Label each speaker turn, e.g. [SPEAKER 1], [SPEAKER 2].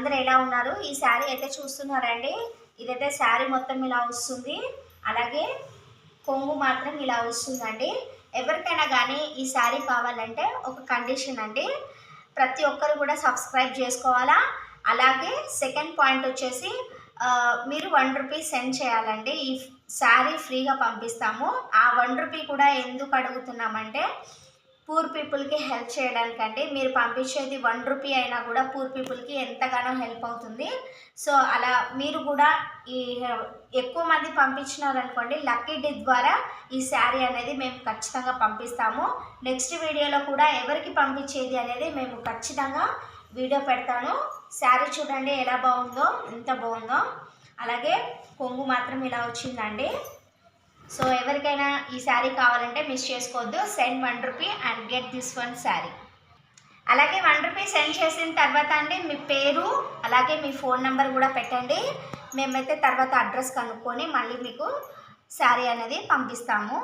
[SPEAKER 1] అందరూ ఎలా ఉన్నారు? ఈ శారీ అయితే చూస్తున్నారండి. ఇదైతే శారీ మొత్తం ఇలా వస్తుంది. అలాగే కొంగు మాత్రం ఇలా వస్తుందండి. ఎవరికైనా కానీ ఈ శారీ కావాలంటే ఒక కండిషన్ అండి, ప్రతి ఒక్కరు కూడా సబ్స్క్రైబ్ చేసుకోవాలా. అలాగే సెకండ్ పాయింట్ వచ్చేసి మీరు ₹1 సెండ్ చేయాలండి. ఈ శారీ ఫ్రీగా పంపిస్తాము. ఆ ₹1 కూడా ఎందుకు అడుగుతున్నామంటే పూర్ పీపుల్కి హెల్ప్ చేయడానికండి. మీరు పంపించేది ₹1 అయినా కూడా పూర్ పీపుల్కి ఎంతగానో హెల్ప్ అవుతుంది. సో అలా మీరు కూడా ఈ ఎక్కువ మంది పంపించినారనుకోండి, లక్కీ డిప్ ద్వారా ఈ శారీ అనేది మేము ఖచ్చితంగా పంపిస్తాము. నెక్స్ట్ వీడియోలో కూడా ఎవరికి పంపించేది అనేది మేము ఖచ్చితంగా వీడియో పెడతాను. శారీ చూడండి ఎలా బాగుందో, ఎంత బాగుందో. అలాగే కొంగు మాత్రం ఇలా వచ్చిందండి. సో ఎవరికైనా ఈ శారీ కావాలంటే మిస్ చేసుకోవద్దు. Send ₹1 and get this one sari. అలాగే ₹1 సెండ్ చేసిన తర్వాత అండి మీ పేరు అలాగే మీ ఫోన్ నెంబర్ కూడా పెట్టండి. మేమైతే తర్వాత అడ్రస్ కనుక్కొని మళ్ళీ మీకు శారీ అనేది పంపిస్తాము.